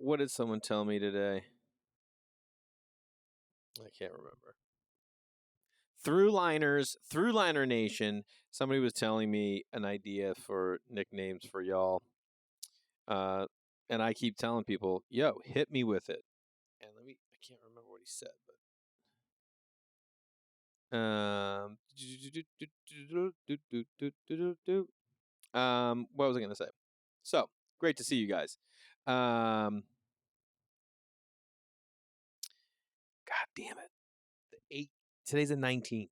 What did someone tell me today? I can't remember. Thruline Nation. Somebody was telling me an idea for nicknames for y'all. And I keep telling people, yo, hit me with it. And I can't remember what he said, but what was I gonna say? So great to see you guys. God damn it. Today's the 19th.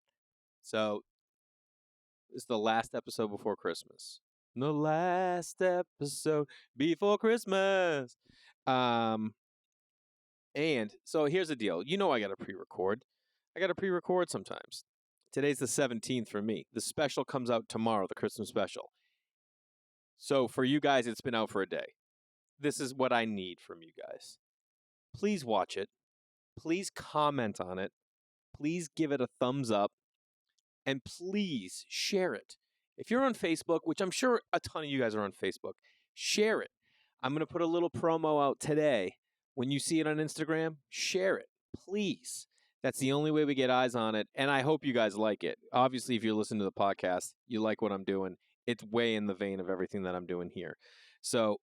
So this is the last episode before Christmas. The last episode before Christmas. And so here's the deal. You know I got to pre-record. I got to pre-record sometimes. Today's the 17th for me. The special comes out tomorrow, the Christmas special. So for you guys, it's been out for a day. This is what I need from you guys. Please watch it. Please comment on it. Please give it a thumbs up. And please share it. If you're on Facebook, which I'm sure a ton of you guys are on Facebook, share it. I'm going to put a little promo out today. When you see it on Instagram, share it, please. That's the only way we get eyes on it, and I hope you guys like it. Obviously, if you're listening to the podcast, you like what I'm doing. It's way in the vein of everything that I'm doing here. So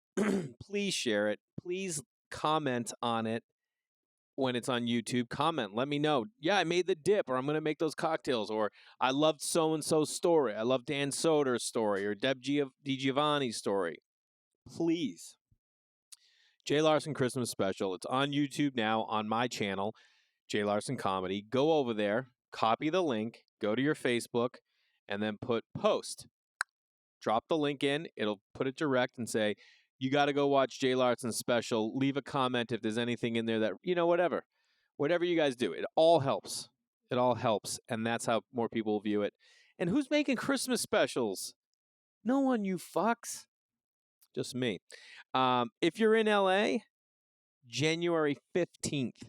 please share it. Please comment on it. When it's on YouTube, comment. Let me know. Yeah, I made the dip, or I'm going to make those cocktails, or I loved so-and-so's story. I love Dan Soder's story, or Deb DiGiovanni's story. Please. Jay Larson Christmas Special. It's on YouTube now on my channel, Jay Larson Comedy. Go over there, copy the link, go to your Facebook, and then put post. Drop the link in. It'll put it direct and say, you got to go watch Jay Larson's special. Leave a comment if there's anything in there that, whatever. Whatever you guys do, it all helps. It all helps, and that's how more people view it. And who's making Christmas specials? No one, you fucks. Just me. If you're in LA, January 15th,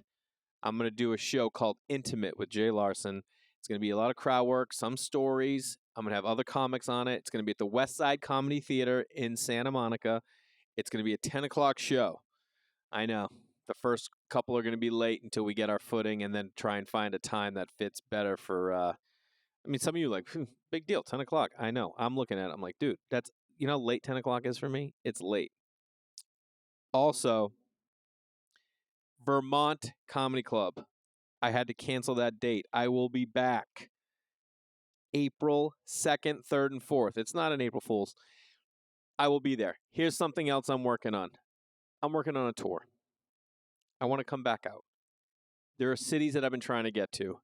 I'm going to do a show called Intimate with Jay Larson. It's going to be a lot of crowd work, some stories. I'm going to have other comics on it. It's going to be at the West Side Comedy Theater in Santa Monica. It's going to be a 10 o'clock show. I know. The first couple are going to be late until we get our footing and then try and find a time that fits better for, some of you are like, big deal, 10 o'clock. I know. I'm looking at it. I'm like, dude, that's, late 10 o'clock is for me? It's late. Also, Vermont Comedy Club. I had to cancel that date. I will be back April 2nd, 3rd, and 4th. It's not an April Fool's. I will be there. Here's something else I'm working on. I'm working on a tour. I want to come back out. There are cities that I've been trying to get to.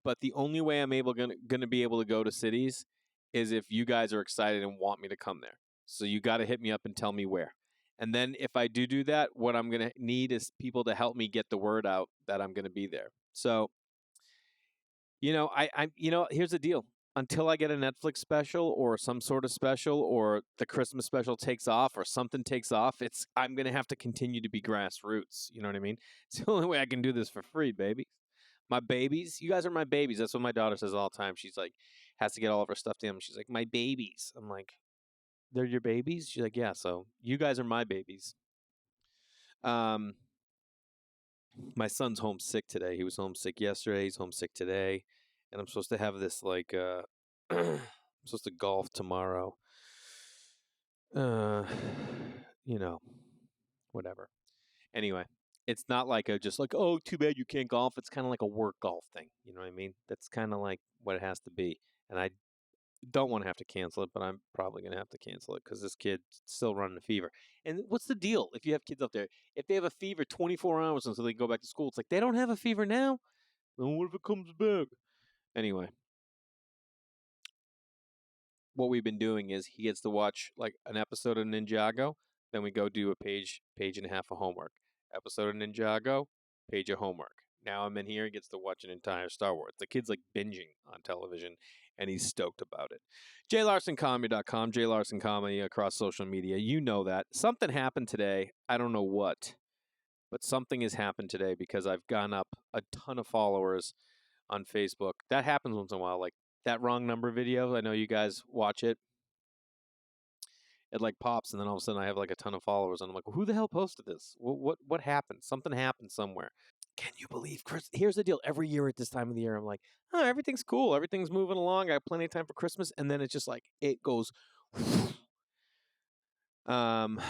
But the only way I'm going to be able to go to cities is if you guys are excited and want me to come there. So you got to hit me up and tell me where. And then if I do that, what I'm going to need is people to help me get the word out that I'm going to be there. So, here's the deal. Until I get a Netflix special or some sort of special or the Christmas special takes off or something takes off, I'm going to have to continue to be grassroots. You know what I mean? It's the only way I can do this for free, baby. My babies, you guys are my babies. That's what my daughter says all the time. She's like, has to get all of her stuff to him. She's like, my babies. I'm like, they're your babies? She's like, yeah, so you guys are my babies. My son's homesick today. He was homesick yesterday. He's homesick today. And I'm supposed to have this, I'm supposed to golf tomorrow. Whatever. Anyway, it's not like oh, too bad you can't golf. It's kind of like a work golf thing. You know what I mean? That's kind of like what it has to be. And I don't want to have to cancel it, but I'm probably going to have to cancel it because this kid's still running a fever. And what's the deal if you have kids out there? If they have a fever 24 hours until they go back to school, it's like they don't have a fever now? Then what if it comes back? Anyway, what we've been doing is he gets to watch like an episode of Ninjago, then we go do a page and a half of homework. Episode of Ninjago, page of homework. Now I'm in here, he gets to watch an entire Star Wars. The kid's like binging on television, and he's stoked about it. JayLarsonComedy.com, Jay Larson Comedy across social media. You know that. Something happened today. I don't know what, but something has happened today because I've gone up a ton of followers on Facebook. That happens once in a while, like that wrong number video. I know you guys watch it. it like pops, and then all of a sudden I have like a ton of followers, and I'm like, who the hell posted this? What happened? Something happened somewhere. Can you believe, Chris? Here's the deal. Every year at this time of the year, I'm like, oh, everything's cool. Everything's moving along. I have plenty of time for Christmas. And then it's just like, it goes. um,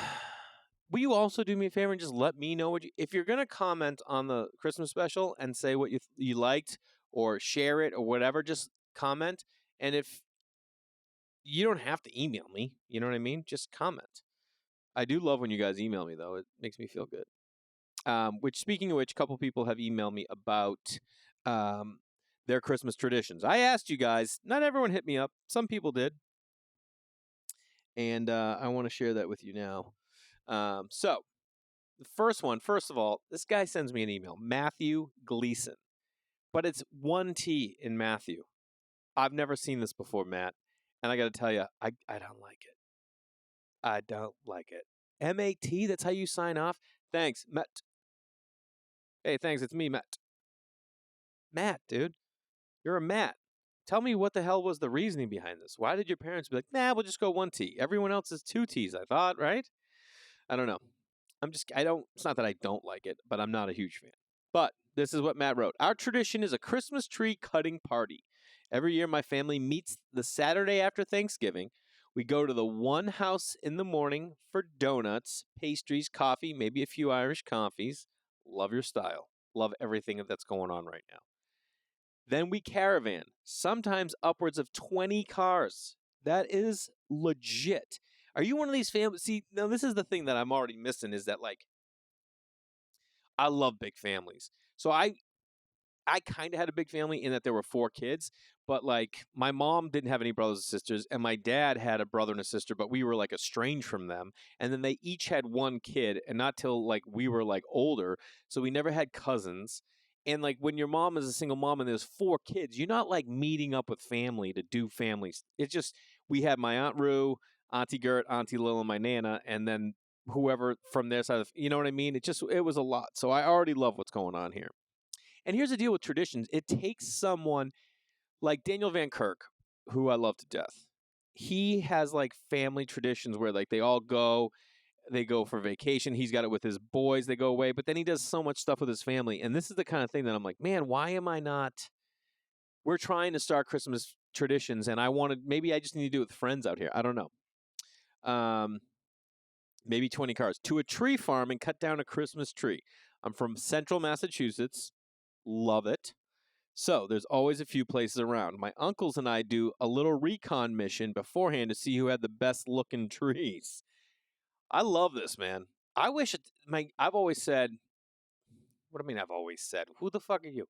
will you also do me a favor and just let me know if you're going to comment on the Christmas special and say what you liked or share it or whatever, just comment. And if you don't have to email me, you know what I mean? Just comment. I do love when you guys email me, though. It makes me feel good. Which, speaking of which, a couple people have emailed me about um, their Christmas traditions. I asked you guys. Not everyone hit me up. Some people did, and I want to share that with you now. So, the first one. First of all, this guy sends me an email, Matthew Gleason, but it's one T in Matthew. I've never seen this before, Matt, and I got to tell you, I don't like it. I don't like it. MAT. That's how you sign off. Thanks, Matt. Hey, thanks. It's me, Matt. Matt, dude. You're a Matt. Tell me what the hell was the reasoning behind this? Why did your parents be like, nah, we'll just go one T? Everyone else is two T's, I thought, right? I don't know. It's not that I don't like it, but I'm not a huge fan. But this is what Matt wrote. Our tradition is a Christmas tree cutting party. Every year, my family meets the Saturday after Thanksgiving. We go to the one house in the morning for donuts, pastries, coffee, maybe a few Irish coffees. Love your style. Love everything that's going on right now. Then we caravan, sometimes upwards of 20 cars. That is legit. Are you one of these families? See, now this is the thing that I'm already missing is that, like, I love big families. So I kind of had a big family in that there were 4 kids, but like my mom didn't have any brothers and sisters, and my dad had a brother and a sister, but we were like estranged from them. And then they each had one kid, and not till like we were like older, so we never had cousins. And like when your mom is a single mom and there's 4 kids, you're not like meeting up with family to do families. It's just we had my Aunt Rue, Auntie Gert, Auntie Lil, and my Nana, and then whoever from their side of, you know what I mean? It was a lot. So I already love what's going on here. And here's the deal with traditions. It takes someone like Daniel Van Kirk, who I love to death. He has like family traditions where like they go for vacation. He's got it with his boys, they go away, but then he does so much stuff with his family. And this is the kind of thing that I'm like, man, why am I not? We're trying to start Christmas traditions, and maybe I just need to do it with friends out here. I don't know. Um, maybe 20 cars to a tree farm and cut down a Christmas tree. I'm from central Massachusetts. Love it. So there's always a few places around. My uncles and I do a little recon mission beforehand to see who had the best looking trees. I love this, man. I wish I've always said, what do I mean I've always said? Who the fuck are you?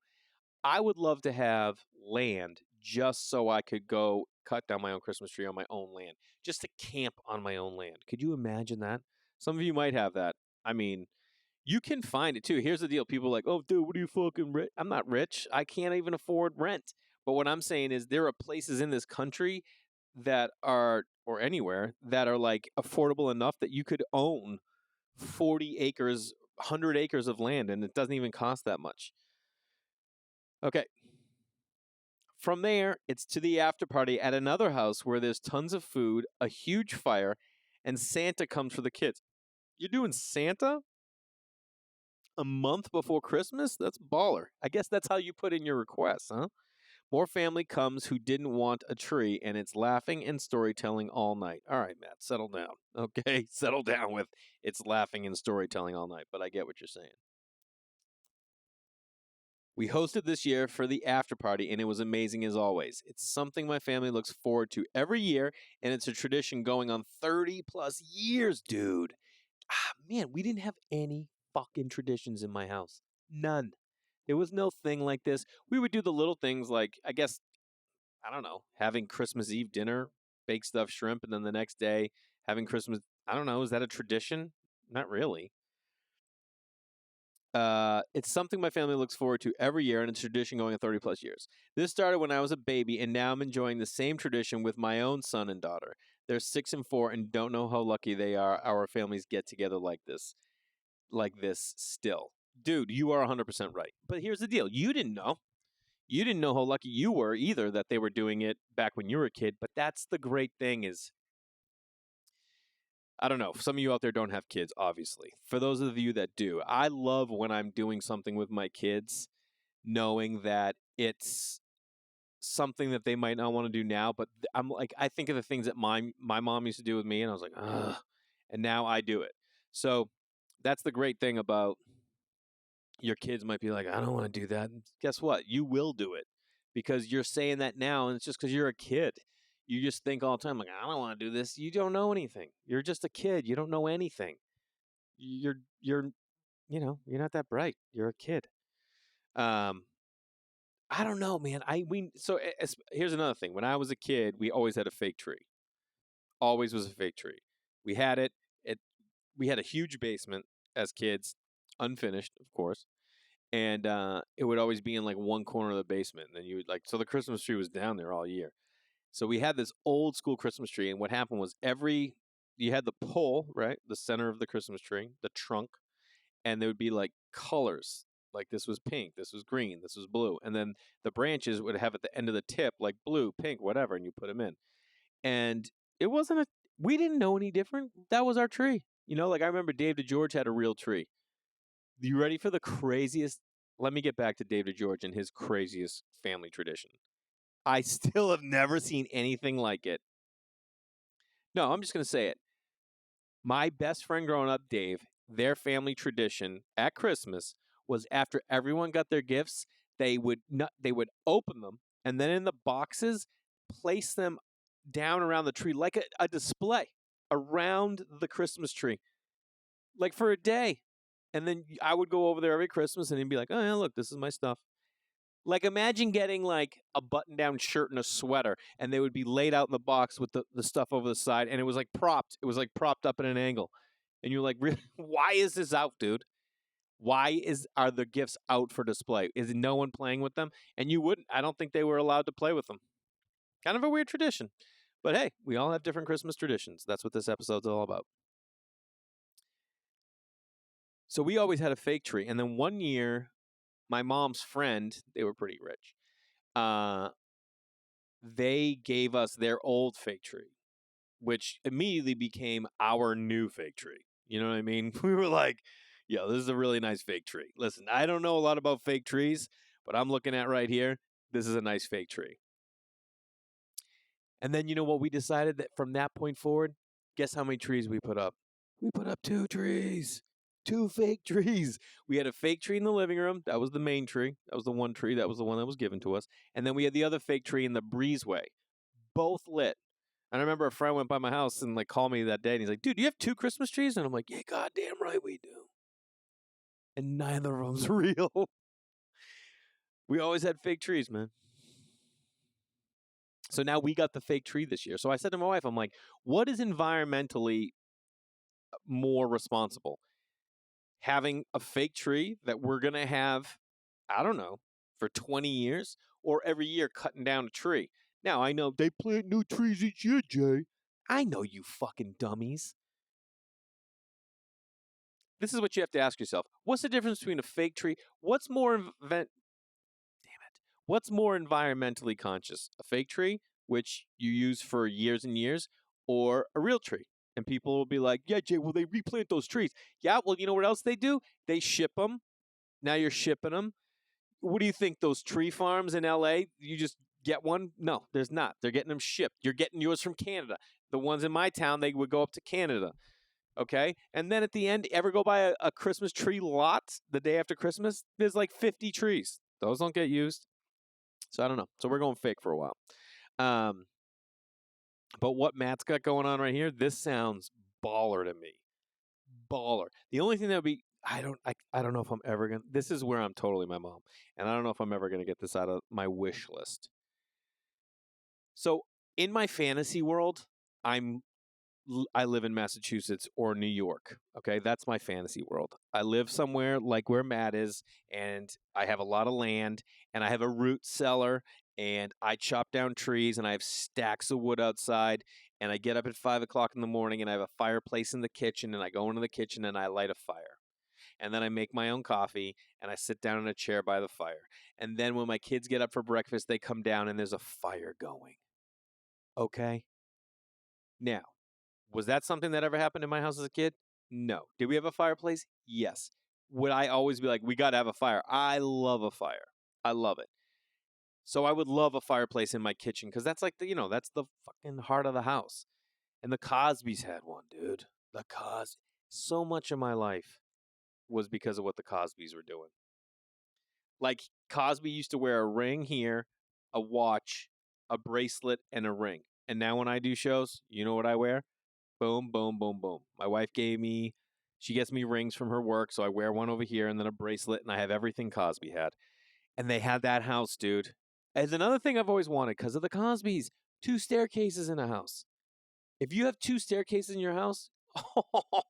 I would love to have land just so I could go cut down my own Christmas tree on my own land, just to camp on my own land. Could you imagine that? Some of you might have that. I mean, you can find it too. Here's the deal. People are like, oh, dude, what are you fucking rich? I'm not rich. I can't even afford rent. But what I'm saying is there are places in this country that are, or anywhere, that are like affordable enough that you could own 40 acres, 100 acres of land, and it doesn't even cost that much. Okay. From there, it's to the after party at another house where there's tons of food, a huge fire, and Santa comes for the kids. You're doing Santa a month before Christmas? That's baller. I guess that's how you put in your requests, huh? More family comes who didn't want a tree, and it's laughing and storytelling all night. All right, Matt, settle down. Okay, settle down with it's laughing and storytelling all night, but I get what you're saying. We hosted this year for the after party, and it was amazing as always. It's something my family looks forward to every year, and it's a tradition going on 30 plus years, dude. Man, we didn't have any fucking traditions in my house. None. There was no thing like this. We would do the little things like, I guess, I don't know, having Christmas Eve dinner, baked stuffed shrimp, and then the next day having Christmas. I don't know. Is that a tradition? Not really. It's something my family looks forward to every year, and it's a tradition going on 30 plus years. This started when I was a baby, and now I'm enjoying the same tradition with my own son and daughter. They're 6 and 4 and don't know how lucky they are our families get together like this still. Dude, you are 100% right. But here's the deal. You didn't know. You didn't know how lucky you were either that they were doing it back when you were a kid. But that's the great thing is I don't know. Some of you out there don't have kids, obviously. For those of you that do, I love when I'm doing something with my kids, knowing that it's something that they might not want to do now, but I'm like, I think of the things that my mom used to do with me, and I was like, ugh, and now I do it. So that's the great thing about your kids might be like, I don't want to do that. And guess what? You will do it because you're saying that now, and it's just because you're a kid. You just think all the time, like, I don't want to do this. You don't know anything. You're just a kid. You don't know anything. You're you're not that bright. You're a kid. Um, I don't know, man. Here's another thing. When I was a kid, we always had a fake tree. Always was a fake tree. We had it. It we had a huge basement as kids, unfinished, of course. And it would always be in like one corner of the basement. And then you would so the Christmas tree was down there all year. So we had this old school Christmas tree, and what happened was you had the pole, right, the center of the Christmas tree, the trunk, and there would be like colors. Like this was pink, this was green, this was blue, and then the branches would have at the end of the tip like blue, pink, whatever, and you put them in. And it wasn't a we didn't know any different. That was our tree. Like I remember Dave DeGeorge had a real tree. You ready for the craziest? Let me get back to David George and his craziest family tradition. I still have never seen anything like it. No, I'm just going to say it. My best friend growing up, Dave, their family tradition at Christmas was after everyone got their gifts, they would open them and then in the boxes place them down around the tree like a display around the Christmas tree, like for a day. And then I would go over there every Christmas and he'd be like, "Oh yeah, look, this is my stuff." Like imagine getting like a button-down shirt and a sweater, and they would be laid out in the box with the stuff over the side, and it was like propped. It was like propped up at an angle, and you're like, really? Why is this out, dude? Are the gifts out for display? Is no one playing with them? And you wouldn't. I don't think they were allowed to play with them. Kind of a weird tradition, but hey, we all have different Christmas traditions. That's what this episode's all about. So we always had a fake tree, and then one year, my mom's friend, they were pretty rich. Uh, they gave us their old fake tree, which immediately became our new fake tree. You know what I mean? We were like, yo, this is a really nice fake tree. Listen, I don't know a lot about fake trees, but I'm looking at right here. This is a nice fake tree. And then you know what we decided that from that point forward, guess how many trees we put up? We put up 2 trees. 2 fake trees. We had a fake tree in the living room. That was the main tree. That was the one tree. That was the one that was given to us. And then we had the other fake tree in the breezeway. Both lit. And I remember a friend went by my house and like called me that day and he's like, "Dude, do you have 2 Christmas trees?" And I'm like, "Yeah, goddamn right we do." And neither of them's real. We always had fake trees, man. So now we got the fake tree this year. So I said to my wife, I'm like, what is environmentally more responsible? Having a fake tree that we're going to have, I don't know, for 20 years, or every year cutting down a tree? Now, I know they plant new trees each year, Jay. I know, you fucking dummies. This is what you have to ask yourself. What's the difference between a fake tree? What's more environmentally conscious? A fake tree, which you use for years and years, or a real tree? And people will be like, "Yeah, Jay, well, they replant those trees." Yeah, well, you know what else they do? They ship them. Now you're shipping them. What do you think? Those tree farms in LA, you just get one? No, there's not. They're getting them shipped. You're getting yours from Canada. The ones in my town, they would go up to Canada. Okay. And then at the end, ever go by a Christmas tree lot the day after Christmas? There's like 50 trees. Those don't get used. So I don't know. So we're going fake for a while. Um, but what Matt's got going on right here, this sounds baller to me. Baller. The only thing that would be, I don't know if I'm ever gonna. This is where I'm totally my mom, and I don't know if I'm ever gonna get this out of my wish list. So in my fantasy world, I live in Massachusetts or New York. Okay, that's my fantasy world. I live somewhere like where Matt is, and I have a lot of land, and I have a root cellar, and I chop down trees, and I have stacks of wood outside, and I get up at 5 o'clock in the morning, and I have a fireplace in the kitchen, and I go into the kitchen and I light a fire. And then I make my own coffee, and I sit down in a chair by the fire. And then when my kids get up for breakfast, they come down, and there's a fire going. Okay? Now, Was that something that ever happened in my house as a kid? No. Did we have a fireplace? Yes. Would I always be like, we got to have a fire? I love a fire. I love it. So I would love a fireplace in my kitchen because that's like that's the fucking heart of the house. And the Cosbys had one, dude. The Cos. So much of my life was because of what the Cosbys were doing. Like Cosby used to wear a ring here, a watch, a bracelet, and a ring. And now when I do shows, you know what I wear? Boom, boom, boom, boom. My wife she gets me rings from her work, so I wear one over here and then a bracelet, and I have everything Cosby had. And they had that house, dude. As another thing I've always wanted, because of the Cosbys, 2 staircases in a house. If you have 2 staircases in your house, oh,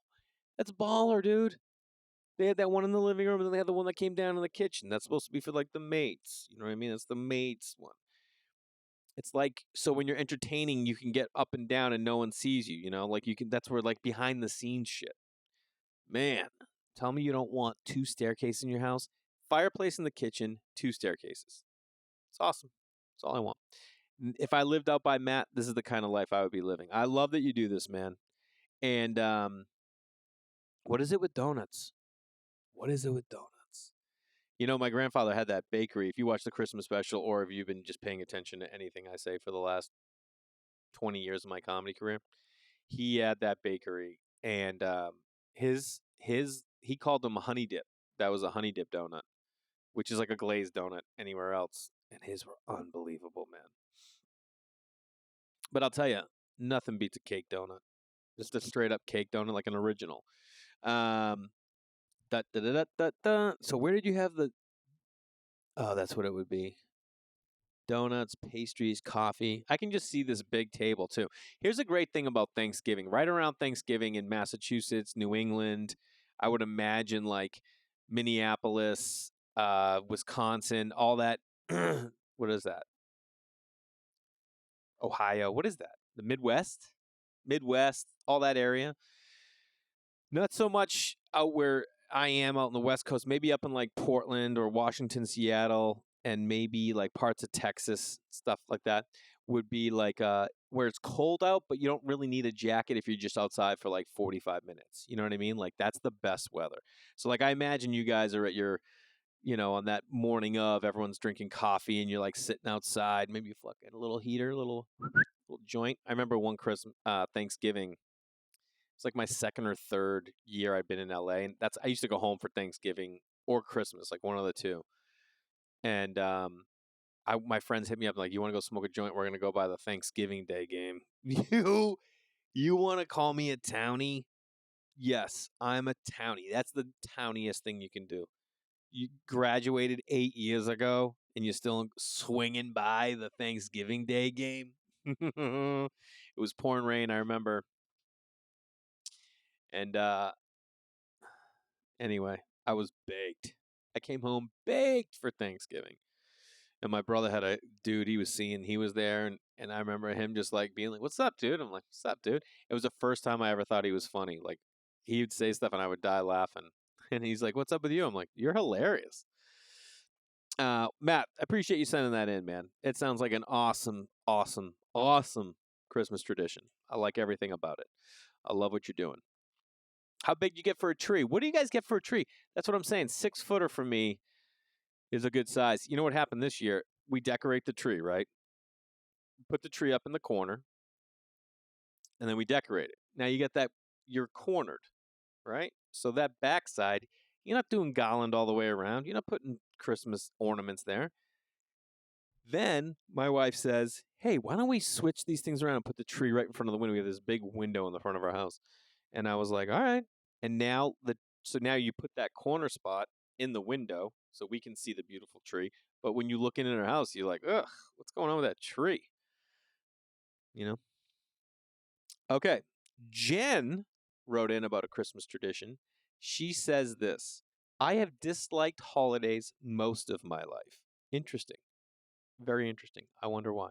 that's baller, dude. They had that one in the living room, and then they had the one that came down in the kitchen. That's supposed to be for like the mates. You know what I mean? That's the mates one. It's like so when you're entertaining, you can get up and down and no one sees you. You know, like you can. That's where like behind the scenes shit. Man, tell me you don't want 2 staircases in your house. Fireplace in the kitchen, 2 staircases. It's awesome. That's all I want. If I lived out by Matt, this is the kind of life I would be living. I love that you do this, man. And what is it with donuts? What is it with donuts? You know, my grandfather had that bakery. If you watch the Christmas special, or if you've been just paying attention to anything I say for the last 20 years of my comedy career, he had that bakery, and he called them a honey dip. That was a honey dip donut, which is like a glazed donut anywhere else, and his were unbelievable, man. But I'll tell you, nothing beats a cake donut. Just a straight up cake donut, like an original. Um, So where did you have the? Oh, that's what it would be. Donuts, pastries, coffee. I can just see this big table too. Here's a great thing about Thanksgiving. Right around Thanksgiving in Massachusetts, New England, I would imagine like Minneapolis, Wisconsin, all that. What is that? Ohio. What is that? The Midwest? Midwest, all that area. Not so much out where I am out in the West Coast, maybe up in like Portland or Washington, Seattle, and maybe like parts of Texas, stuff like that, would be like where it's cold out, but you don't really need a jacket if you're just outside for like 45 minutes. You know what I mean? Like that's the best weather. So like I imagine you guys are at your, on that morning of everyone's drinking coffee and you're like sitting outside, maybe fucking a little heater, little joint. I remember one Christmas Thanksgiving, it's like my second or third year I've been in LA, and I used to go home for Thanksgiving or Christmas, like one of the two. And my friends hit me up like, "You want to go smoke a joint? We're gonna go by the Thanksgiving Day game." You want to call me a townie? Yes, I'm a townie. That's the towniest thing you can do. You graduated 8 years ago, and you're still swinging by the Thanksgiving Day game. It was pouring rain, I remember, and anyway, I was baked. I came home baked for Thanksgiving. And my brother had a dude he was seeing, he was there, and I remember him just like being like, "What's up, dude?" I'm like, "What's up, dude?" It was the first time I ever thought he was funny. Like he would say stuff and I would die laughing. And he's like, "What's up with you?" I'm like, "You're hilarious." Matt, I appreciate you sending that in, man. It sounds like an awesome, awesome, awesome Christmas tradition. I like everything about it. I love what you're doing. How big do you get for a tree? What do you guys get for a tree? That's what I'm saying. 6-footer for me is a good size. You know what happened this year? We decorate the tree, right? Put the tree up in the corner, and then we decorate it. Now you get that you're cornered, right? So that backside, you're not doing garland all the way around. You're not putting Christmas ornaments there. Then my wife says, "Hey, why don't we switch these things around and put the tree right in front of the window? We have this big window in the front of our house." And I was like, "All right." And now you put that corner spot in the window so we can see the beautiful tree. But when you look in our house, you're like, "Ugh, what's going on with that tree?" You know? Okay. Jen wrote in about a Christmas tradition. She says this: "I have disliked holidays most of my life." Interesting. Very interesting. I wonder why.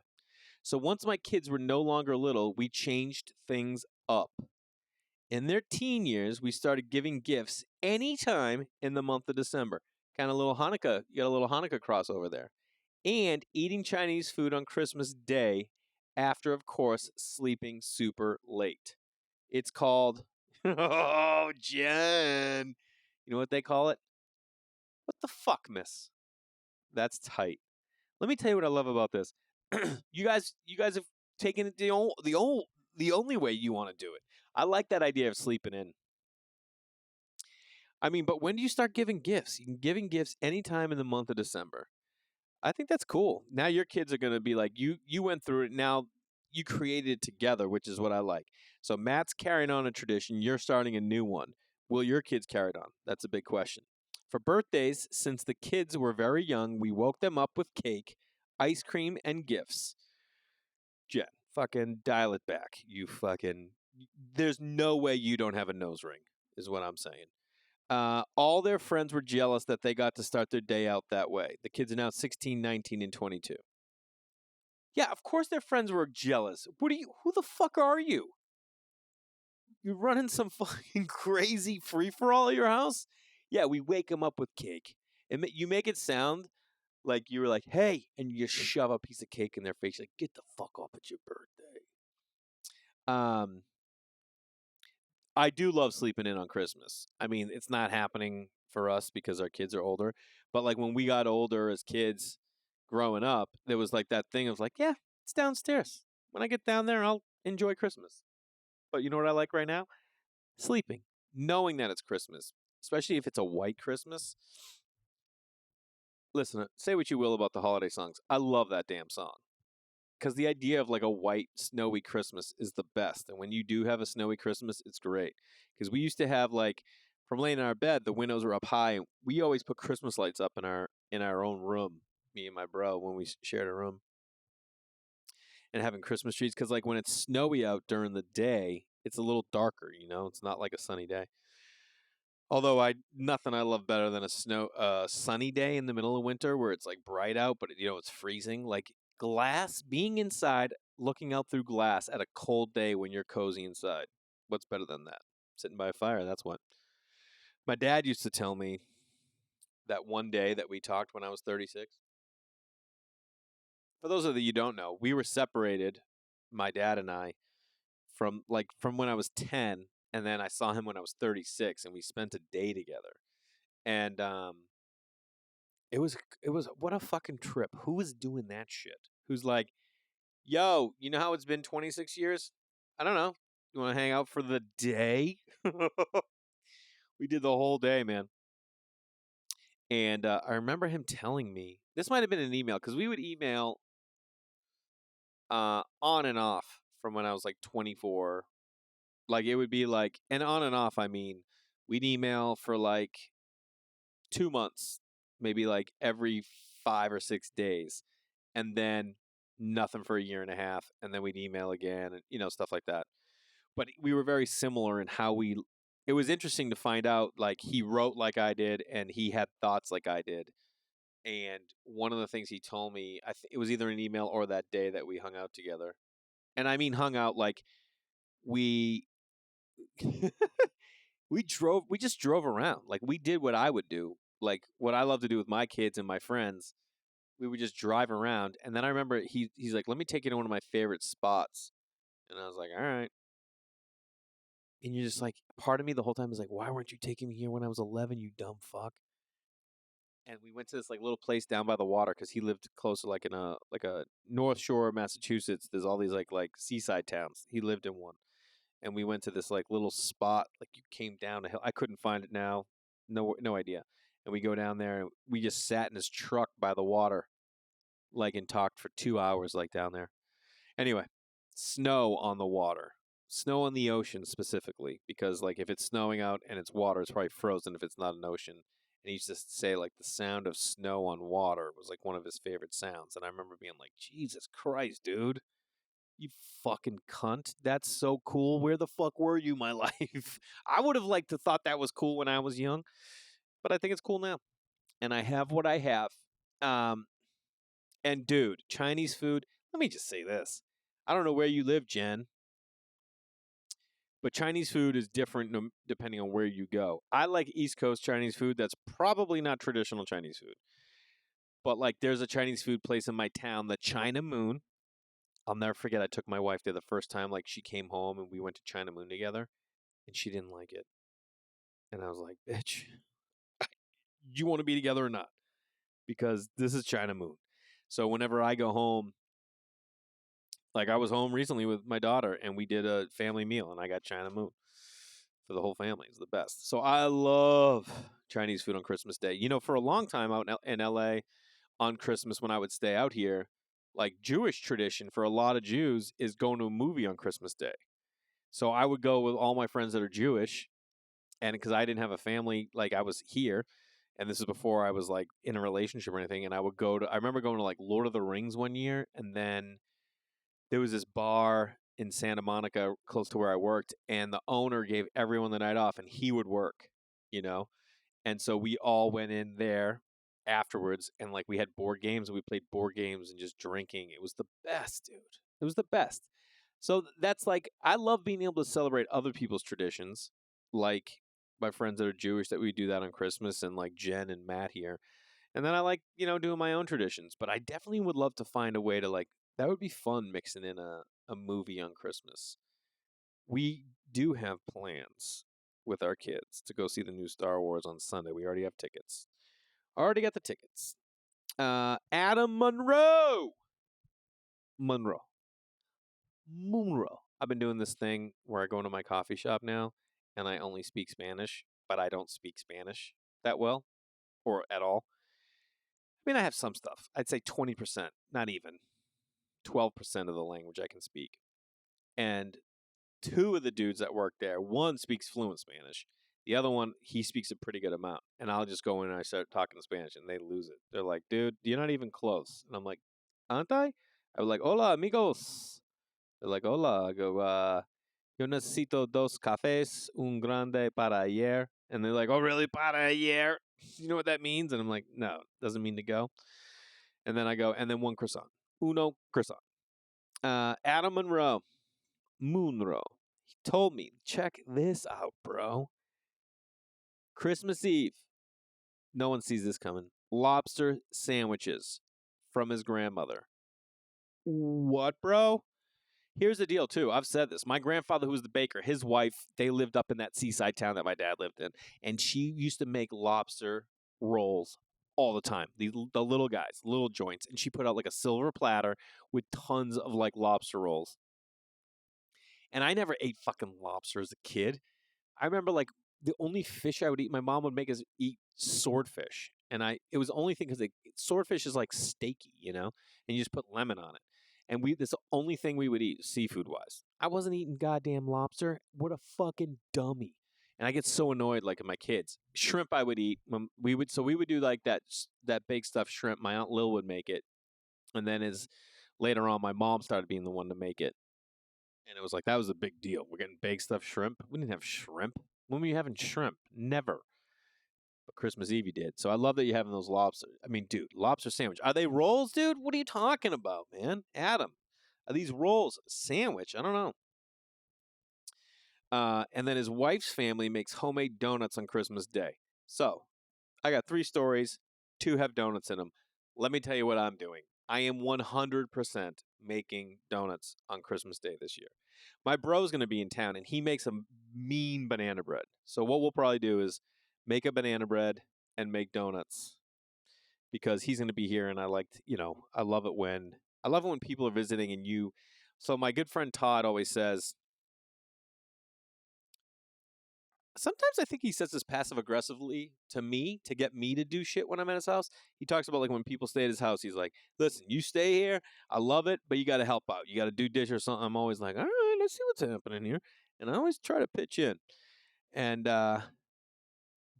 So once my kids were no longer little, we changed things up. In their teen years, we started giving gifts anytime in the month of December. Kind of little Hanukkah, you got a little Hanukkah crossover there. And eating Chinese food on Christmas Day after, of course, sleeping super late. It's called Oh, Jen. You know what they call it? What the fuck, miss? That's tight. Let me tell you what I love about this. You guys have taken it the only way you want to do it. I like that idea of sleeping in. I mean, but when do you start giving gifts? You can giving gifts anytime in the month of December. I think that's cool. Now your kids are going to be like you went through it. Now you created it together, which is what I like. So Matt's carrying on a tradition, you're starting a new one. Will your kids carry it on? That's a big question. For birthdays, since the kids were very young, we woke them up with cake, ice cream, and gifts. Jen, fucking dial it back. You fucking. There's no way you don't have a nose ring, is what I'm saying. All their friends were jealous that they got to start their day out that way. The kids are now 16, 19, and 22. Yeah, of course their friends were jealous. Who the fuck are you? You running some fucking crazy free for all at your house? Yeah, we wake them up with cake. And you make it sound like you were like, hey, and you just shove a piece of cake in their face. Like, get the fuck up, it's your birthday. Um, I do love sleeping in on Christmas. I mean, it's not happening for us because our kids are older. But like when we got older as kids growing up, there was like that thing of like, yeah, it's downstairs. When I get down there, I'll enjoy Christmas. But you know what I like right now? Sleeping, knowing that it's Christmas, especially if it's a white Christmas. Listen, say what you will about the holiday songs. I love that damn song. Because the idea of like a white, snowy Christmas is the best. And when you do have a snowy Christmas, it's great. Because we used to have like, from laying in our bed, the windows were up high, and we always put Christmas lights up in our own room. Me and my bro, when we shared a room, and having Christmas trees. Because like when it's snowy out during the day, it's a little darker. You know, it's not like a sunny day. Although nothing I love better than a sunny day in the middle of winter where it's like bright out, but it's freezing. Like glass, being inside, looking out through glass at a cold day when you're cozy inside. What's better than that? Sitting by a fire. That's what. My dad used to tell me that one day that we talked when I was 36. For those of you who don't know, we were separated, my dad and I, from when I was 10, and then I saw him when I was 36, and we spent a day together. And it was what a fucking trip. Who was doing that shit? Who's like, yo, you know how it's been 26 years? I don't know. You want to hang out for the day? We did the whole day, man. And I remember him telling me this might have been an email because we would email on and off from when I was like 24. Like it would be like, and on and off, I mean, we'd email for like 2 months, maybe like every 5 or 6 days, and then nothing for a year and a half, and then we'd email again, and stuff like that. But we were very similar in how we. It was interesting to find out like he wrote like I did, and he had thoughts like I did. And one of the things he told me, it was either an email or that day that we hung out together, and I mean hung out like we. We just drove around. Like we did what I would do, like what I love to do with my kids and my friends. We would just drive around, and then I remember he's like, "Let me take you to one of my favorite spots," and I was like, "All right." And you're just like, part of me the whole time is like, "Why weren't you taking me here when I was 11, you dumb fuck?" And we went to this like little place down by the water because he lived close to like in a North Shore, Massachusetts. There's all these like seaside towns. He lived in one, and we went to this like little spot. Like you came down a hill. I couldn't find it now. No idea. And we go down there, and we just sat in his truck by the water, like and talked for 2 hours, like down there. Anyway, snow on the water, snow on the ocean specifically, because like if it's snowing out and it's water, it's probably frozen if it's not an ocean. And he used to say like the sound of snow on water was like one of his favorite sounds. And I remember being like, Jesus Christ, dude, you fucking cunt. That's so cool. Where the fuck were you, my life? I would have liked to thought that was cool when I was young, but I think it's cool now. And I have what I have. Um, and dude, Chinese food, let me just say this. I don't know where you live, Jen, but Chinese food is different depending on where you go. I like East Coast Chinese food. That's probably not traditional Chinese food. But like there's a Chinese food place in my town, the China Moon. I'll never forget. I took my wife there the first time. Like she came home and we went to China Moon together, and she didn't like it. And I was like, "Bitch, you want to be together or not? Because this is China Moon." So whenever I go home, like I was home recently with my daughter, and we did a family meal, and I got China Moon for the whole family. It's the best. So I love Chinese food on Christmas Day. You know, for a long time out in LA on Christmas when I would stay out here, like Jewish tradition for a lot of Jews is going to a movie on Christmas Day. So I would go with all my friends that are Jewish, and because I didn't have a family, like I was here, and this is before I was like in a relationship or anything, and I would go to. I remember going to like Lord of the Rings one year, and then there was this bar in Santa Monica close to where I worked, and the owner gave everyone the night off, and he would work, you know, and so we all went in there afterwards, and like we had board games, and we played board games and just drinking. It was the best, dude. It was the best. So that's like I love being able to celebrate other people's traditions, like my friends that are Jewish that we do that on Christmas, and like Jen and Matt here. And then I like, doing my own traditions, but I definitely would love to find a way to like that would be fun mixing in a movie on Christmas. We do have plans with our kids to go see the new Star Wars on Sunday. We already have tickets. Already got the tickets. Adam Monroe. Monroe. Monroe. I've been doing this thing where I go into my coffee shop now and I only speak Spanish, but I don't speak Spanish that well or at all. I mean, I have some stuff. I'd say 20%, not even 12% of the language I can speak. And two of the dudes that work there, one speaks fluent Spanish. The other one, he speaks a pretty good amount. And I'll just go in and I start talking Spanish and they lose it. They're like, dude, you're not even close. And I'm like, aren't I? I was like, hola, amigos. They're like, hola. I go, yo necesito dos cafés, un grande para ayer. And they're like, oh, really? Para ayer? You know what that means? And I'm like, no, doesn't mean to go. And then I go, and then one croissant. Uno croissant. Adam Monroe. Moonrow. He told me, check this out, bro. Christmas Eve. No one sees this coming. Lobster sandwiches from his grandmother. What, bro? Here's the deal, too. I've said this. My grandfather, who was the baker, his wife, they lived up in that seaside town that my dad lived in. And she used to make lobster rolls all the time. The little guys, little joints. And she put out like a silver platter with tons of like lobster rolls. And I never ate fucking lobster as a kid. I remember like the only fish I would eat, my mom would make us eat swordfish, and it was the only thing because swordfish is like steaky, and you just put lemon on it. And that's the only thing we would eat seafood wise. I wasn't eating goddamn lobster. What a fucking dummy! And I get so annoyed like at my kids. Shrimp I would eat. We would do like that big stuffed shrimp. My aunt Lil would make it, and then as later on, my mom started being the one to make it. And it was like, that was a big deal. We're getting baked stuffed shrimp. We didn't have shrimp. When were you having shrimp? Never. But Christmas Eve you did. So I love that you're having those lobster. I mean, dude, lobster sandwich. Are they rolls, dude? What are you talking about, man? Adam, are these rolls sandwich? I don't know. And then his wife's family makes homemade donuts on Christmas Day. So I got 3 stories. 2 have donuts in them. Let me tell you what I'm doing. I am 100% making donuts on Christmas Day this year. My bro's going to be in town, and he makes a mean banana bread. So what we'll probably do is make a banana bread and make donuts because he's going to be here, and I love it when people are visiting and you. So my good friend Todd always says, sometimes I think he says this passive aggressively to me to get me to do shit when I'm at his house. He talks about like when people stay at his house, he's like, listen, you stay here. I love it, but you got to help out. You got to do dish or something. I'm always like, all right, let's see what's happening here. And I always try to pitch in. And,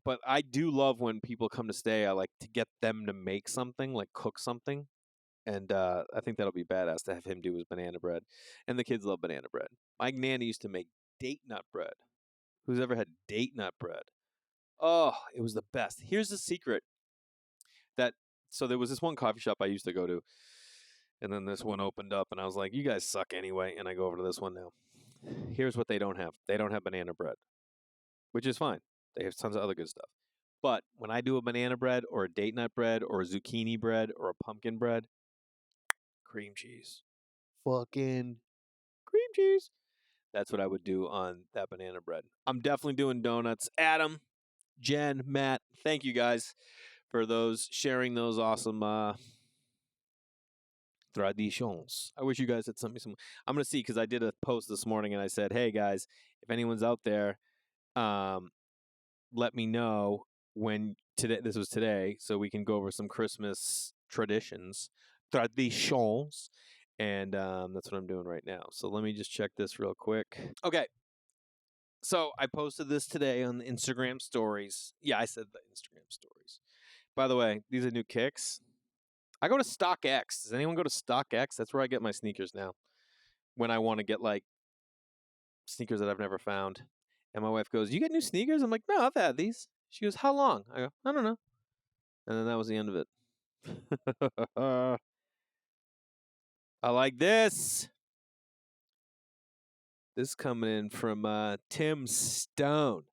but I do love when people come to stay. I like to get them to make something, like cook something. And I think that'll be badass to have him do his banana bread. And the kids love banana bread. My nanny used to make date nut bread. Who's ever had date nut bread? Oh, it was the best. Here's the secret that so there was this one coffee shop I used to go to, and then this one opened up, and I was like, you guys suck anyway, and I go over to this one now. Here's what they don't have. They don't have banana bread, which is fine. They have tons of other good stuff. But when I do a banana bread or a date nut bread or a zucchini bread or a pumpkin bread, cream cheese. fucking cream cheese. That's what I would do on that banana bread. I'm definitely doing donuts. Adam, Jen, Matt, thank you guys for those sharing those awesome traditions. I wish you guys had sent me some. I'm gonna see because I did a post this morning and I said, "Hey guys, if anyone's out there, um, let me know when today. This was today, so we can go over some Christmas traditions, and that's what I'm doing right now. So let me just check this real quick. Okay, so I posted this today on the Instagram stories. Yeah, I said the Instagram stories. By the way, these are new kicks. I go to StockX. Does anyone go to StockX? That's where I get my sneakers now. When I want to get like sneakers that I've never found. And my wife goes, "You get new sneakers?" I'm like, "No, I've had these." She goes, "How long?" I go, "I don't know." And then that was the end of it. I like this. This coming in from Tim Stone.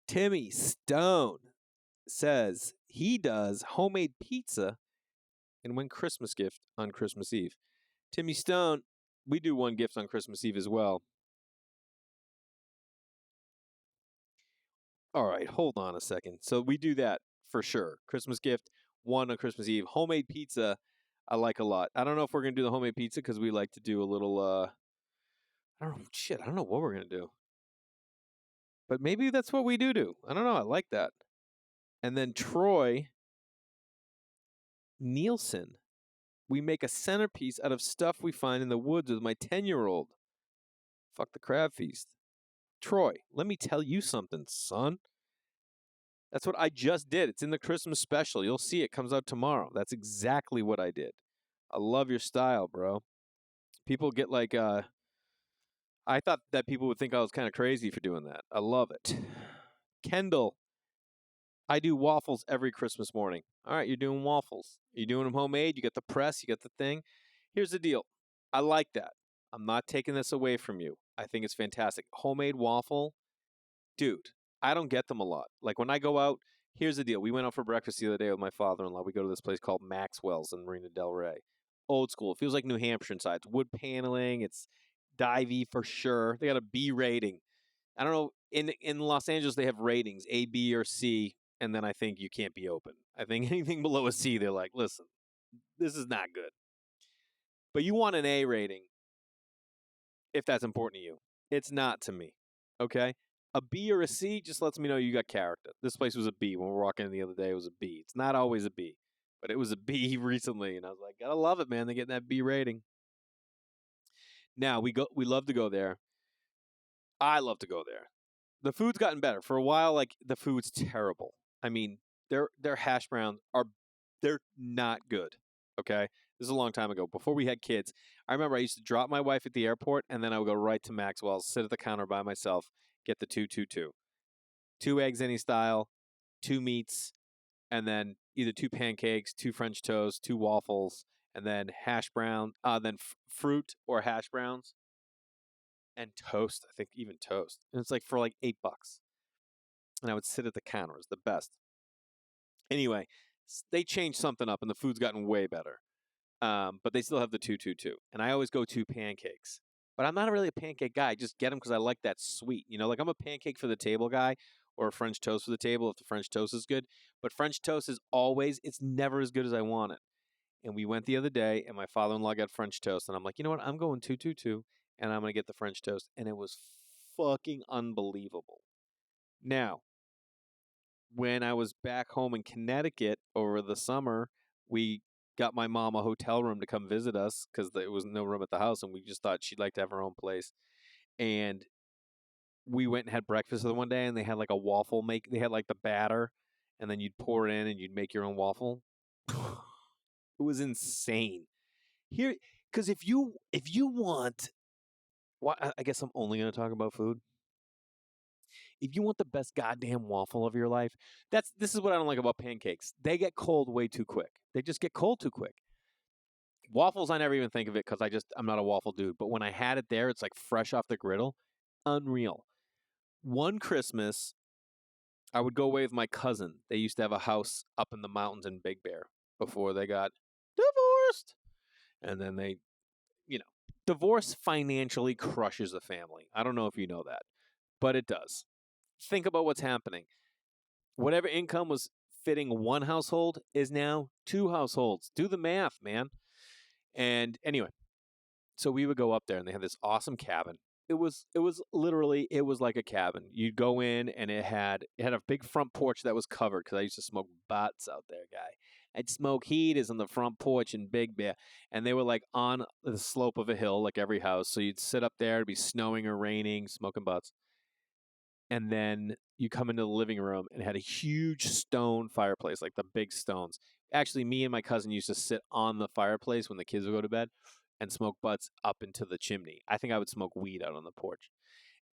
Timmy Stone says he does homemade pizza and one Christmas gift on Christmas Eve. Timmy Stone, we do one gift on Christmas Eve as well. All right, hold on a second. So we do that for sure. Christmas gift, one on Christmas Eve. Homemade pizza, I like a lot. I don't know if we're gonna do the homemade pizza because we like to do a little. I don't know. Shit, I don't know what we're gonna do. But maybe that's what we do. I don't know. I like that. And then Troy Nielsen, we make a centerpiece out of stuff we find in the woods with my 10-year-old. Fuck the crab feast. Troy, let me tell you something, son. That's what I just did. It's in the Christmas special. You'll see it comes out tomorrow. That's exactly what I did. I love your style, bro. People get like I thought that people would think I was kind of crazy for doing that. I love it. Kendall, I do waffles every Christmas morning. All right, you're doing waffles. You're doing them homemade. You get the press, you get the thing. Here's the deal. I like that. I'm not taking this away from you. I think it's fantastic. Homemade waffle, dude, I don't get them a lot. Like when I go out, here's the deal. We went out for breakfast the other day with my father-in-law. We go to this place called Maxwell's in Marina Del Rey. Old school. It feels like New Hampshire inside. It's wood paneling. It's divey for sure. They got a B rating. I don't know. In Los Angeles, they have ratings A, B, or C, and then I think you can't be open. I think anything below a C, they're like, listen, this is not good. But you want an A rating if that's important to you. It's not to me. Okay? A B or a C just lets me know you got character. This place was a B. When we were walking in the other day, it was a B. It's not always a B, but it was a B recently, and I was like, gotta love it, man. They're getting that B rating. Now we love to go there. I love to go there. The food's gotten better. For a while, like the food's terrible. I mean, their hash browns they're not good. Okay? This is a long time ago. Before we had kids, I remember I used to drop my wife at the airport and then I would go right to Maxwell's, sit at the counter by myself, get the 222. 2 eggs any style, 2 meats, and then either 2 pancakes, 2 French toast, 2 waffles, and then hash brown, then fruit or hash browns and toast. I think even toast. And it's like for like $8. And I would sit at the counter. It's the best. Anyway, they changed something up and the food's gotten way better. But they still have the 222. And I always go 2 pancakes. But I'm not really a pancake guy. I just get them because I like that sweet. You know, like I'm a pancake for the table guy or a French toast for the table if the French toast is good. But French toast is always, it's never as good as I want it. And we went the other day and my father-in-law got French toast. And I'm like, you know what? I'm going 222 and I'm going to get the French toast. And it was fucking unbelievable. Now, when I was back home in Connecticut over the summer, we got my mom a hotel room to come visit us because there was no room at the house, and we just thought she'd like to have her own place. And we went and had breakfast the one day, and they had like a waffle make. They had like the batter, and then you'd pour it in, and you'd make your own waffle. It was insane. Here, because if you want, well, I guess I'm only going to talk about food. If you want the best goddamn waffle of your life, this is what I don't like about pancakes. They get cold way too quick. They just get cold too quick. Waffles, I never even think of it because I'm not a waffle dude. But when I had it there, it's like fresh off the griddle. Unreal. One Christmas, I would go away with my cousin. They used to have a house up in the mountains in Big Bear before they got divorced. And then they, Divorce financially crushes a family. I don't know if you know that, but it does. Think about what's happening. Whatever income was fitting one household is now two households. Do the math, man. And anyway, so we would go up there and they had this awesome cabin. It was literally it was like a cabin. You'd go in and it had a big front porch that was covered because I used to smoke butts out there, guy. I'd smoke heaters on the front porch in Big Bear, and they were like on the slope of a hill, like every house. So you'd sit up there, it'd be snowing or raining, smoking butts, and then you come into the living room and it had a huge stone fireplace, like the big stones. Actually, me and my cousin used to sit on the fireplace when the kids would go to bed and smoke butts up into the chimney. I think I would smoke weed out on the porch.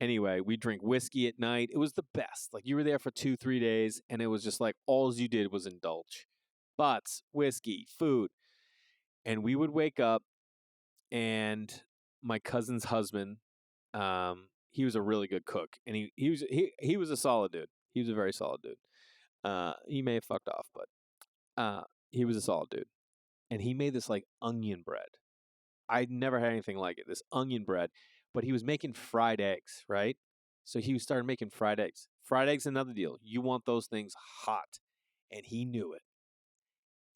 Anyway, we drink whiskey at night. It was the best. Like you were there for 2-3 days, and it was just like all you did was indulge. Butts, whiskey, food. And we would wake up, and my cousin's husband, he was a really good cook, and he was a solid dude. He was a very solid dude. He may have fucked off, but he was a solid dude, and he made this like onion bread. I'd never had anything like it. This onion bread, but he was making fried eggs, right? So he started making fried eggs. Fried eggs, another deal. You want those things hot, and he knew it.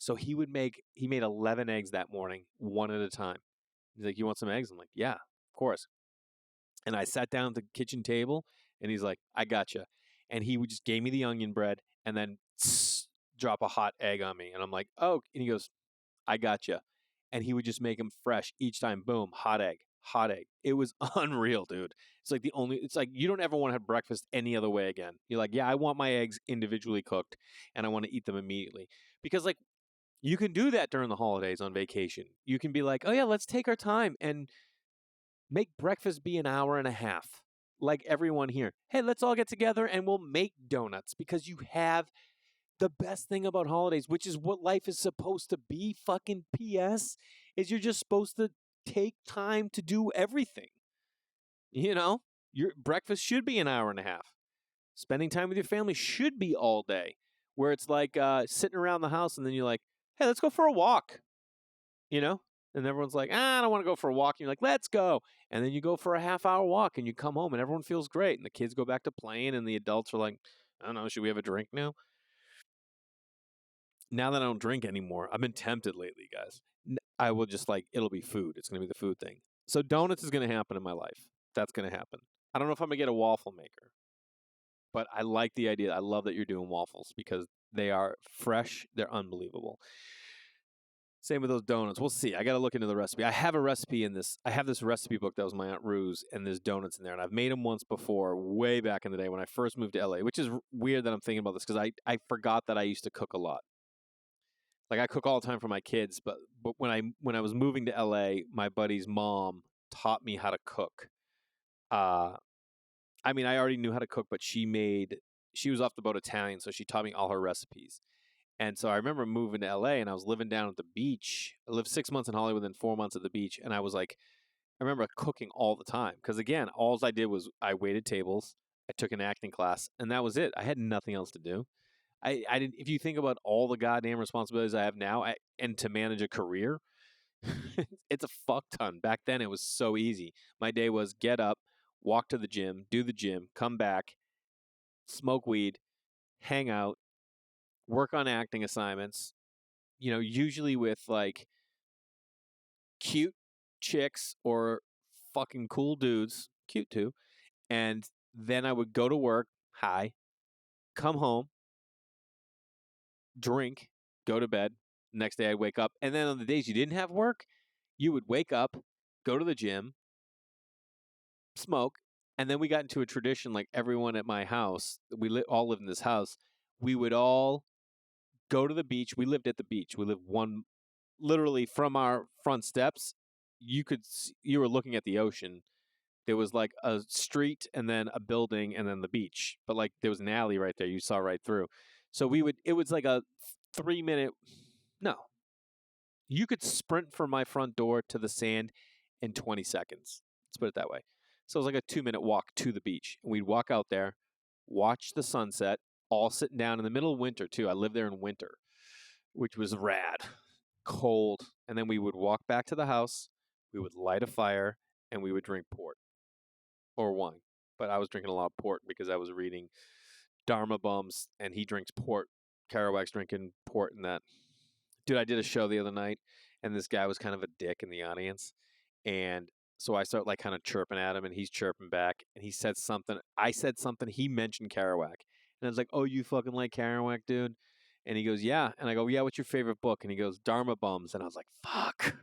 So he made 11 eggs that morning, one at a time. He's like, "You want some eggs?" I'm like, "Yeah, of course." And I sat down at the kitchen table, and he's like, "I gotcha." And he would just gave me the onion bread, and then drop a hot egg on me, and I'm like, "Oh," and he goes, "I gotcha." And he would just make them fresh each time. Boom, hot egg, hot egg. It was unreal, dude. It's like you don't ever want to have breakfast any other way again. You're like, yeah, I want my eggs individually cooked and I want to eat them immediately. Because like you can do that during the holidays on vacation. You can be like, oh yeah, let's take our time and make breakfast be an hour and a half. Like everyone here. Hey, let's all get together and we'll make donuts because you have the best thing about holidays, which is what life is supposed to be, fucking PS, is you're just supposed to take time to do everything. You know, your breakfast should be an hour and a half. Spending time with your family should be all day, where it's like sitting around the house and then you're like, hey, let's go for a walk, you know? And everyone's like, I don't want to go for a walk. And you're like, let's go. And then you go for a half-hour walk and you come home and everyone feels great. And the kids go back to playing and the adults are like, I don't know, should we have a drink now? Now that I don't drink anymore, I've been tempted lately, guys. I will just like, it'll be food. It's going to be the food thing. So donuts is going to happen in my life. That's going to happen. I don't know if I'm going to get a waffle maker, but I like the idea. I love that you're doing waffles because they are fresh. They're unbelievable. Same with those donuts. We'll see. I got to look into the recipe. I have a recipe in this. I have this recipe book that was my Aunt Rue's, and there's donuts in there. And I've made them once before, way back in the day when I first moved to LA, which is weird that I'm thinking about this because I forgot that I used to cook a lot. Like I cook all the time for my kids, but when I was moving to LA, my buddy's mom taught me how to cook. Uh, I mean, I already knew how to cook, but she was off the boat Italian, so she taught me all her recipes. And so I remember moving to LA and I was living down at the beach. I lived 6 months in Hollywood and 4 months at the beach. And I was like, I remember cooking all the time. Because again, all I did was I waited tables, I took an acting class, and that was it. I had nothing else to do. I didn't, if you think about all the goddamn responsibilities I have now and to manage a career, it's a fuck ton. Back then it was so easy. My day was get up, walk to the gym, do the gym, come back, smoke weed, hang out, work on acting assignments, usually with like cute chicks or fucking cool dudes, cute too. And then I would go to work, high, come home, drink, go to bed. Next day I'd wake up. And then on the days you didn't have work, you would wake up, go to the gym, smoke. And then we got into a tradition like everyone at my house, all lived in this house. We would all go to the beach. We lived at the beach. We lived literally from our front steps. You were looking at the ocean. There was like a street and then a building and then the beach. But like there was an alley right there. You saw right through. So it was like a 3 minute, no, you could sprint from my front door to the sand in 20 seconds. Let's put it that way. So it was like a 2 minute walk to the beach. And we'd walk out there, watch the sunset, all sitting down in the middle of winter too. I lived there in winter, which was rad, cold. And then we would walk back to the house, We would light a fire and we would drink port or wine. But I was drinking a lot of port because I was reading Dharma Bums, and he drinks port. Kerouac's drinking port and that. Dude, I did a show the other night, and this guy was kind of a dick in the audience. And so I start like kind of chirping at him, and he's chirping back. And he said something. I said something. He mentioned Kerouac. And I was like, oh, you fucking like Kerouac, dude? And he goes, yeah. And I go, yeah, what's your favorite book? And he goes, Dharma Bums. And I was like, fuck,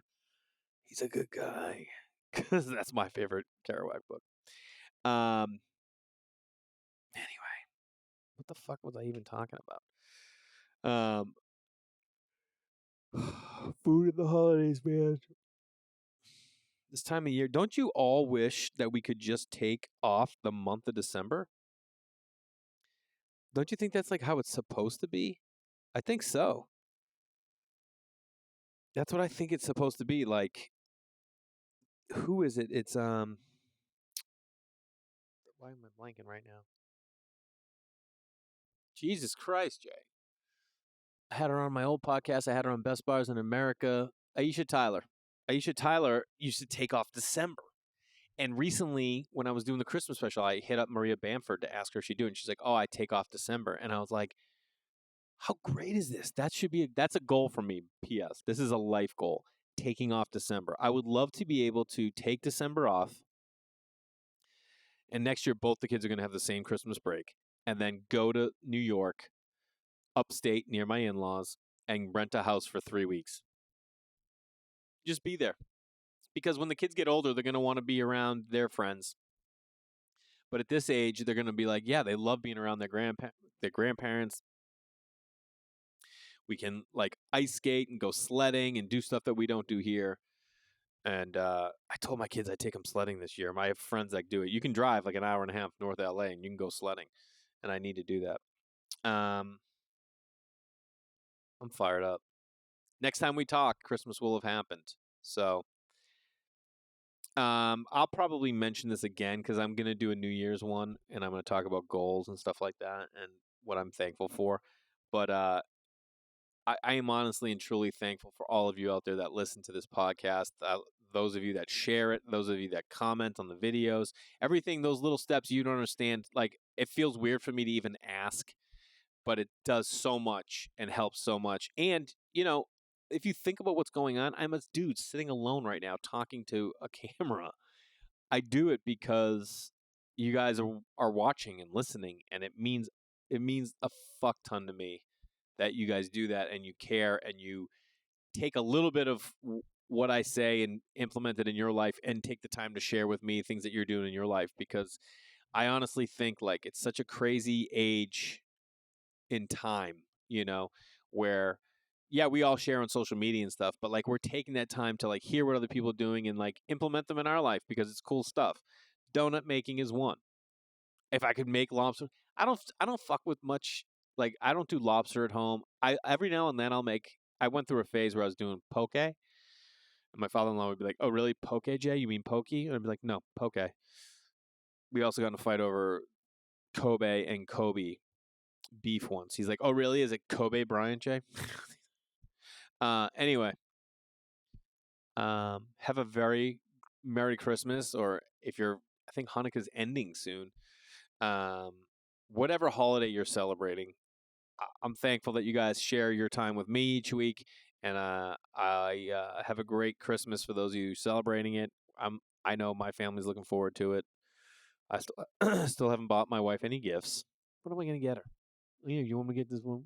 he's a good guy. Because that's my favorite Kerouac book. Anyway, what the fuck was I even talking about? Food in the holidays, man. This time of year, don't you all wish that we could just take off the month of December? Don't you think that's like how it's supposed to be? I think so. That's what I think it's supposed to be. Like, who is it? It's why am I blanking right now? Jesus Christ, Jay. I had her on my old podcast. I had her on Best Bars in America. Aisha Tyler. Aisha Tyler used to take off December. And recently, when I was doing the Christmas special, I hit up Maria Bamford to ask her if she'd do it. And she's like, oh, I take off December. And I was like, how great is this? That's a goal for me. P.S. This is a life goal. Taking off December. I would love to be able to take December off. And next year, both the kids are going to have the same Christmas break. And then go to New York, upstate near my in-laws, and rent a house for 3 weeks. Just be there. Because when the kids get older, they're going to want to be around their friends. But at this age, they're going to be like, yeah, they love being around their grandparents. We can like ice skate and go sledding and do stuff that we don't do here. And I told my kids I'd take them sledding this year. I have friends that do it. You can drive like an hour and a half north LA and you can go sledding. And I need to do that. I'm fired up. Next time we talk, Christmas will have happened. So I'll probably mention this again because I'm going to do a New Year's one and I'm going to talk about goals and stuff like that and what I'm thankful for. But I am honestly and truly thankful for all of you out there that listen to this podcast. Those of you that share it, those of you that comment on the videos, everything, those little steps you don't understand. Like, it feels weird for me to even ask, but it does so much and helps so much. And, you know, if you think about what's going on, I'm a dude sitting alone right now talking to a camera. I do it because you guys are watching and listening, and it means a fuck ton to me that you guys do that and you care and you take a little bit of what I say and implement it in your life and take the time to share with me things that you're doing in your life, because I honestly think like it's such a crazy age in time, you know, where yeah, we all share on social media and stuff, but like we're taking that time to like hear what other people are doing and like implement them in our life because it's cool stuff. Donut making is one. If I could make lobster, I don't fuck with much. Like I don't do lobster at home. I every now and then I'll make. I went through a phase where I was doing poke, and my father-in-law would be like, "Oh, really, poke, Jay? You mean pokey?" And I'd be like, "No, poke." We also got in a fight over Kobe and Kobe beef once. He's like, "Oh, really? Is it Kobe Bryant, Jay?" Anyway, have a very Merry Christmas, or if you're, I think Hanukkah's ending soon. Um, whatever holiday you're celebrating, I'm thankful that you guys share your time with me each week, and I have a great Christmas for those of you celebrating it. I know my family's looking forward to it. I still still haven't bought my wife any gifts. What am I gonna get her? You want me to get this one?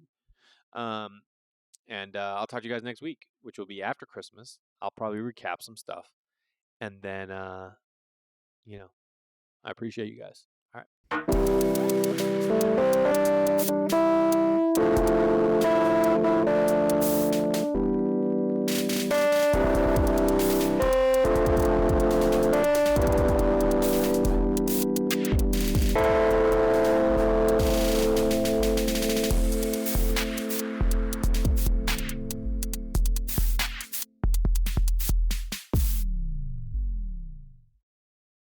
Um, and I'll talk to you guys next week, which will be after Christmas. I'll probably recap some stuff, and then you know, I appreciate you guys. All right.